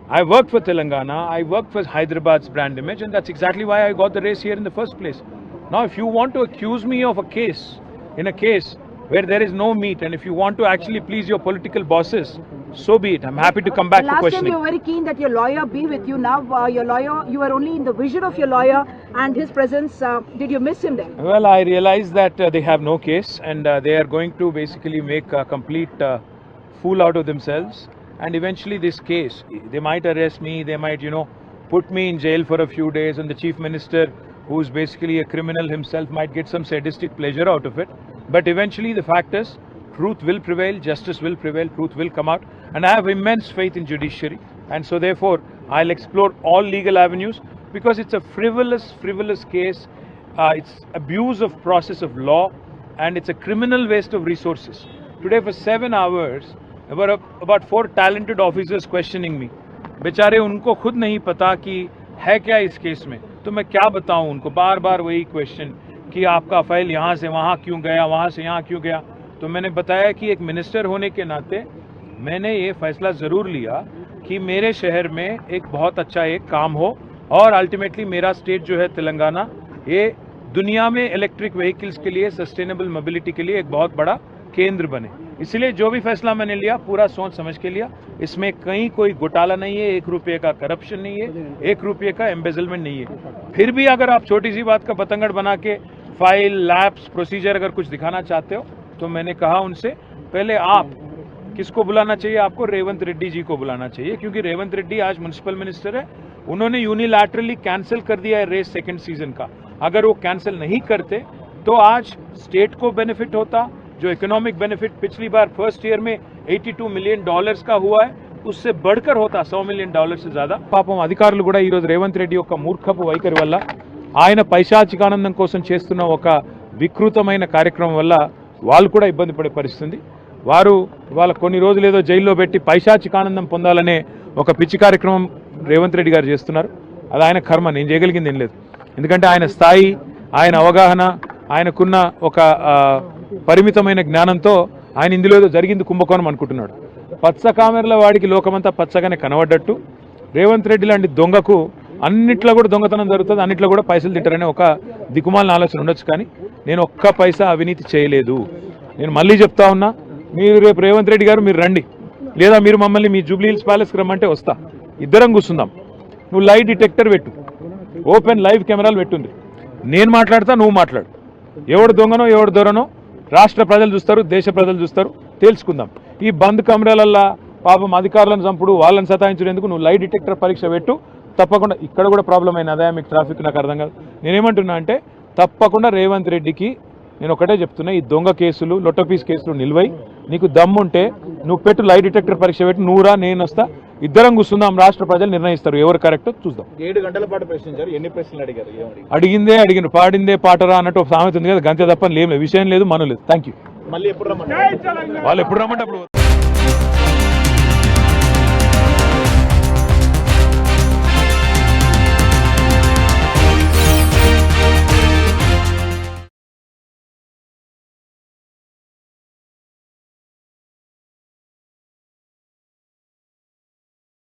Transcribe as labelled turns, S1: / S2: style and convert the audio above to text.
S1: I worked for Telangana, I worked for Hyderabad's brand image, and that's exactly why I got the race here in the first place. Now, if you want to accuse me of a case, in a case where there is no meat, and if you want to actually please your political bosses, so be it. I'm happy to come back for
S2: Last
S1: questioning.
S2: time you were very keen that your lawyer be with you. Now your lawyer, you are only in the vision of your lawyer and his presence. Did you miss him there?
S1: Well, I realize that they have no case, and they are going to basically make a complete fool out of themselves. And eventually this case, they might arrest me, they might, put me in jail for a few days, and the chief minister, who's basically a criminal himself, might get some sadistic pleasure out of it. But eventually the fact is, truth will prevail, justice will prevail, truth will come out. And I have immense faith in judiciary. And so therefore, I'll explore all legal avenues, because it's a frivolous case. It's abuse of process of law, and it's a criminal waste of resources. Today for 7 hours, about 4 talented officers questioning me. बेचारे उनको खुद नहीं पता कि है क्या इस case में, तो मैं क्या बताऊं उनको, बार बार वही क्वेश्चन कि आपका फाइल यहाँ से वहाँ क्यों गया, वहाँ से यहाँ क्यों गया. तो मैंने बताया कि एक मिनिस्टर होने के नाते मैंने ये फैसला ज़रूर लिया कि मेरे शहर में एक बहुत अच्छा एक काम हो, और अल्टीमेटली मेरा स्टेट जो है तेलंगाना, ये दुनिया में इलेक्ट्रिक व्हीकल्स के लिए, सस्टेनेबल मोबिलिटी के लिए एक बहुत बड़ा केंद्र बने. इसलिए जो भी फैसला मैंने लिया पूरा सोच समझ के लिया. इसमें कहीं कोई घोटाला नहीं है, 1 रुपये का करप्शन नहीं है, 1 रुपये का एम्बेजलमेंट नहीं है. फिर भी अगर आप छोटी सी बात का पतंगड़ बना के फाइल, लैब्स, प्रोसीजर अगर कुछ दिखाना चाहते हो, तो मैंने कहा उनसे, पहले आप किसको बुलाना चाहिए, आपको रेवंत रेड्डी जी को बुलाना चाहिए, क्योंकि रेवंत रेड्डी आज म्युनिसिपल मिनिस्टर है. उन्होंने यूनिलैटरली कैंसिल कर दिया है रेस सेकेंड सीजन का. अगर वो कैंसिल नहीं करते तो आज स्टेट को बेनिफिट होता. जो इकोनॉमिक बेनिफिट पिछली बार फर्स्ट ईयर में $82 मिलियन का हुआ है, उससे बढ़कर होता $100 मिलियन से ज़्यादा. పాపం అధికారులు కూడా ఈరోజు రేవంత్ రెడ్డి యొక్క మూర్ఖపు వైఖరి వల్ల, ఆయన పైశాచికానందం కోసం చేస్తున్న ఒక వికృతమైన కార్యక్రమం వల్ల వాళ్ళు కూడా ఇబ్బంది పడే పరిస్థితి. వారు వాళ్ళ కొన్ని రోజులు ఏదో జైల్లో పెట్టి పైశాచికానందం పొందాలనే ఒక పిచ్చి కార్యక్రమం రేవంత్ రెడ్డి గారు చేస్తున్నారు. అది ఆయన కర్మ, నేను చేయగలిగింది ఏం లేదు. ఎందుకంటే ఆయన స్థాయి, ఆయన అవగాహన, ఆయనకున్న ఒక పరిమితమైన జ్ఞానంతో ఆయన ఇందులో ఏదో జరిగింది కుంభకోణం అనుకుంటున్నాడు. పచ్చ కామెరల వాడికి లోకమంతా పచ్చగానే కనబడ్డట్టు రేవంత్ రెడ్డి లాంటి దొంగకు అన్నిట్లో కూడా దొంగతనం జరుగుతుంది, అన్నిట్లో కూడా పైసలు తింటారనే ఒక దిక్కుమాలిన ఆలోచన ఉండొచ్చు. కానీ నేను ఒక్క పైసా అవినీతి చేయలేదు. నేను మళ్ళీ చెప్తా ఉన్నా, మీరు రేపు రేవంత్ రెడ్డి గారు మీరు రండి, లేదా మీరు మమ్మల్ని మీ జూబ్లీ హిల్స్ ప్యాలెస్కి రమ్మంటే వస్తా, ఇద్దరం కూర్చుందాం. నువ్వు లై డిటెక్టర్ పెట్టు, ఓపెన్ లైవ్ కెమెరాలు పెట్టుంది, నేను మాట్లాడతా, నువ్వు మాట్లాడు. ఎవడు దొంగనో ఎవడు దొరనో రాష్ట్ర ప్రజలు చూస్తారు, దేశ ప్రజలు చూస్తారు, తేల్చుకుందాం. ఈ బంద్ కెమెరాలల్లా పాపం అధికారులను చంపుడు, వాళ్ళని సతాయించేందుకు నువ్వు లై డిటెక్టర్ పరీక్ష పెట్టు. తప్పకుండా ఇక్కడ కూడా ప్రాబ్లం అయిన అదే మీకు ట్రాఫిక్ నాకు అర్థం కాదు. నేనేమంటున్నా అంటే, తప్పకుండా రేవంత్ రెడ్డికి నేను ఒకటే చెప్తున్నా, ఈ దొంగ కేసులు, లొట్టపీస్ కేసులు నిల్వై, నీకు దమ్ముంటే నువ్వు పెట్టు, లై డిటెక్టర్ పరీక్ష పెట్టి, నువ్వురా నేను వస్తా, ఇద్దరం కూర్చుందాం, రాష్ట్ర ప్రజలు నిర్ణయిస్తారు ఎవరు కరెక్టో చూద్దాం.
S3: 7 గంటల పాటు ప్రశ్నించారు. ఎన్ని ప్రశ్నలు అడిగారు?
S1: అడిగిన పాడిందే పాటరా అన్నట్టు ఒక సామెత ఉంది కదా, గంతే తప్ప లేం లేదు, విషయం లేదు, మనం లేదు. Thank you.
S3: మళ్ళీ ఎప్పుడు రమ్మంటారు?
S1: వాళ్ళు ఎప్పుడు రమ్మంటే అప్పుడు.